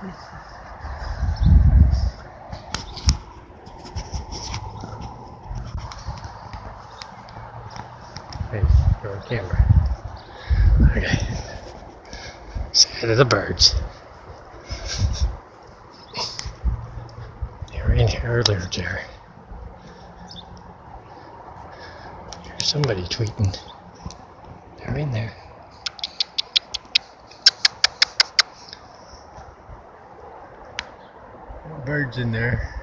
Hey, you're on camera. Okay. Say hi to the birds. They were in here earlier, Jerry. There's somebody tweeting. They're in there. Birds in there.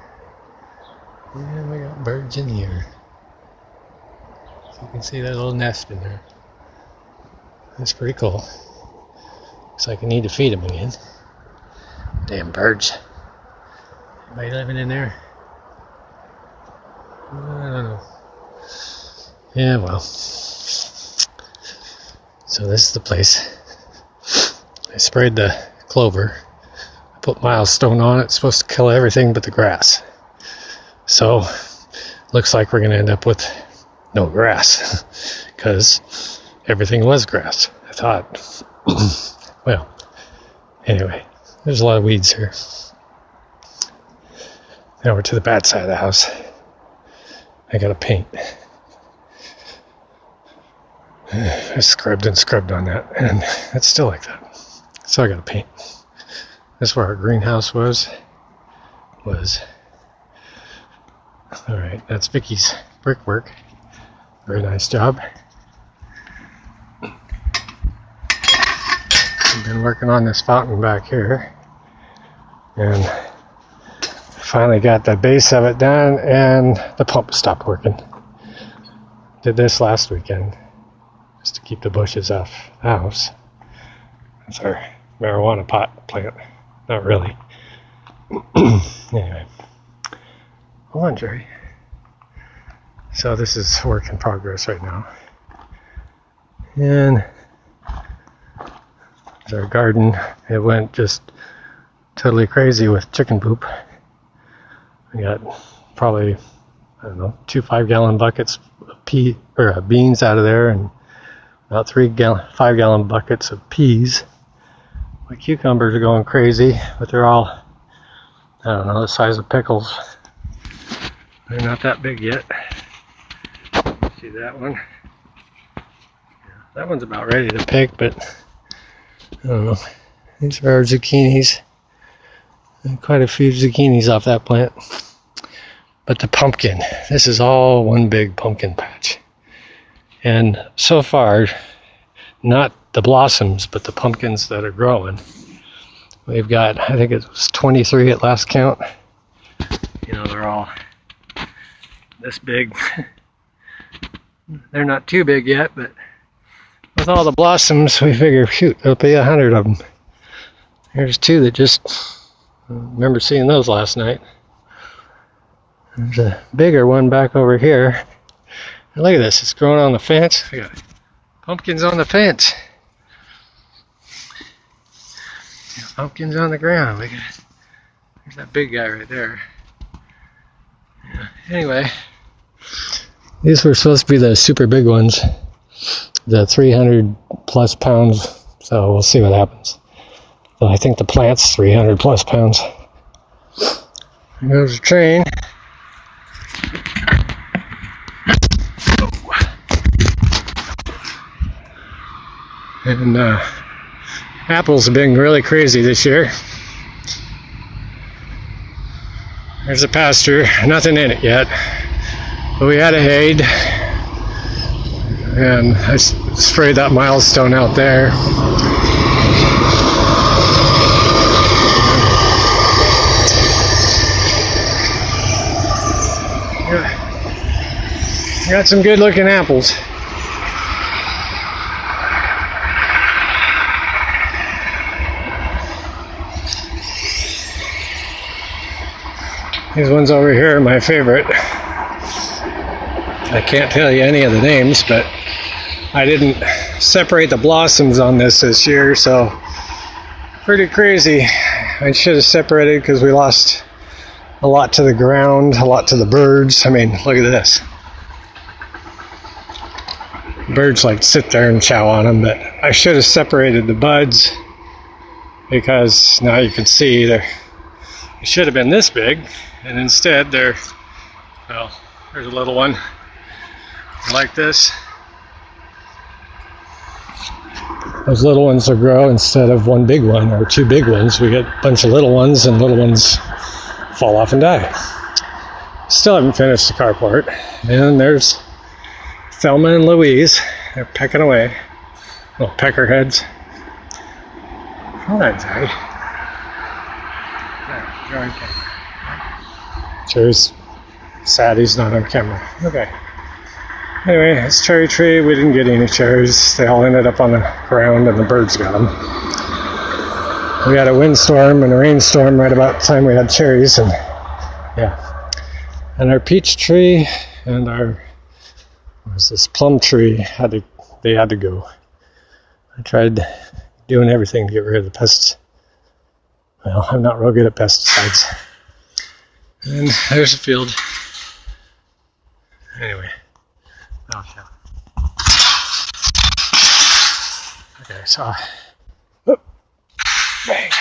Yeah, we got birds in here. So you can see that little nest in there. That's pretty cool. Looks like I need to feed them again. Damn birds. Anybody living in there? I don't know. Yeah, well. So this is the place. I sprayed the clover. I put milestone on it. It's supposed to kill everything but the grass. So, looks like we're going to end up with no grass. Because everything was grass, I thought. Well, anyway, there's a lot of weeds here. Now we're to the bad side of the house. I gotta paint. I scrubbed and scrubbed on that, and it's still like that. So I gotta paint. That's where our greenhouse was. Alright, that's Vicky's brickwork. Very nice job. I've been working on this fountain back here, and finally got the base of it done, and the pump stopped working. Did this last weekend just to keep the bushes off the house. That's our marijuana pot plant. Not really. Anyway, hold on, Jerry. So this is work in progress right now, and our garden, it went just totally crazy with chicken poop. We got probably, I don't know, 2 5-gallon buckets of beans out of there, and about 5-gallon buckets of peas. My cucumbers are going crazy, but they're all, I don't know, the size of pickles. They're not that big yet. See that one? Yeah, that one's about ready to pick, but I don't know. These are our zucchinis. Quite a few zucchinis off that plant. But the pumpkin, this is all one big pumpkin patch. And so far, not the blossoms, but the pumpkins that are growing. We've got, I think it was 23 at last count. You know, they're all this big. They're not too big yet, but with all the blossoms, we figure, shoot, there'll be 100 of them. There's 2 that just, I remember seeing those last night. There's a bigger one back over here. And look at this, it's growing on the fence. We got pumpkins on the fence. Pumpkins on the ground. There's that big guy right there. Yeah. Anyway, these were supposed to be the super big ones, the 300 plus pounds, so we'll see what happens. So I think the plant's 300 plus pounds. There goes the train. And apples have been really crazy this year. There's a pasture, nothing in it yet, but we had a hay, and I sprayed that milestone out there. Got some good looking apples. These ones over here are my favorite. I can't tell you any of the names, but I didn't separate the blossoms on this year, so pretty crazy. I should have separated because we lost a lot to the ground, a lot to the birds. I mean, look at this. Birds like to sit there and chow on them, but I should have separated the buds because now you can see they should have been this big, and instead they're, well, there's a little one like this. Those little ones will grow instead of one big one or two big ones. We get a bunch of little ones, and little ones fall off and die. Still haven't finished the carport. And there's Thelma and Louise. They're pecking away. Little peckerheads. Hold on, sorry. There, you're on camera. Cherry's sad he's not on camera. Okay. Anyway, this cherry tree, we didn't get any cherries. They all ended up on the ground and the birds got them. We had a windstorm and a rainstorm right about the time we had cherries, and yeah. And our peach tree and our, what was this, plum tree, they had to go. I tried doing everything to get rid of the pests. Well, I'm not real good at pesticides. And there's a field. Anyway. Okay. Okay, so bang.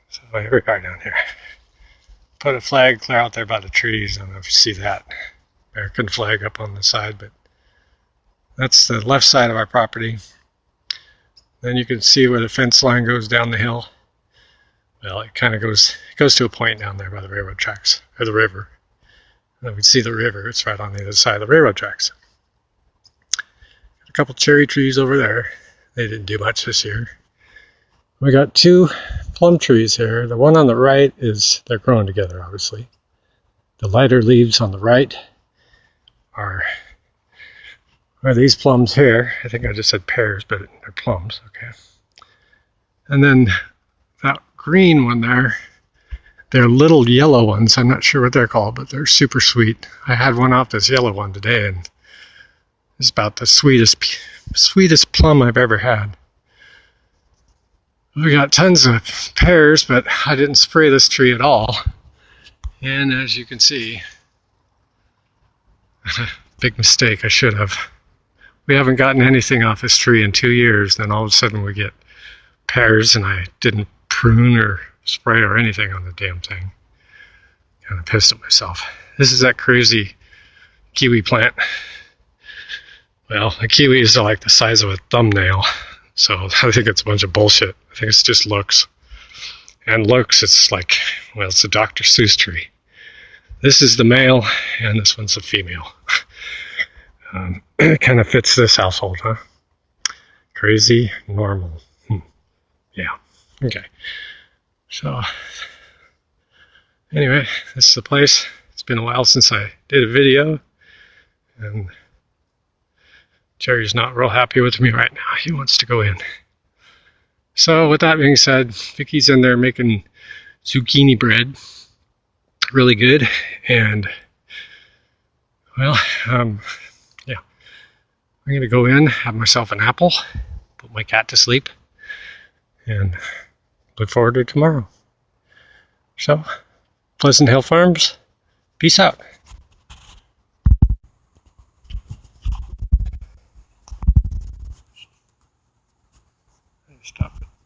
So here we are down here. Put a flag clear out there by the trees. I don't know if you see that American flag up on the side, but that's the left side of our property. Then you can see where the fence line goes down the hill. Well, it kind of goes to a point down there by the railroad tracks, or the river. And we see the river. It's right on the other side of the railroad tracks. Got a couple cherry trees over there. They didn't do much this year. We got two plum trees here. The one on the right they're growing together, obviously. The lighter leaves on the right are these plums here. I think I just said pears, but they're plums. Okay. And then that green one there, they're little yellow ones. I'm not sure what they're called, but they're super sweet. I had one off this yellow one today, and it's about the sweetest plum I've ever had. We got tons of pears, but I didn't spray this tree at all. And as you can see, big mistake, I should have. We haven't gotten anything off this tree in 2 years, then all of a sudden we get pears, and I didn't prune or spray or anything on the damn thing. Kind of pissed at myself. This is that crazy kiwi plant. Well, the kiwis are like the size of a thumbnail, so I think it's a bunch of bullshit. I think it's just looks. And looks, it's like, well, it's a Dr. Seuss tree. This is the male, and this one's the female. It kind of fits this household, huh? Crazy, normal. Yeah, okay. So, anyway, this is the place. It's been a while since I did a video, and Jerry's not real happy with me right now. He wants to go in. So, with that being said, Vicky's in there making zucchini bread. Really good, and, well, yeah. I'm going to go in, have myself an apple, put my cat to sleep, and look forward to tomorrow. So, Pleasant Hill Farms, peace out.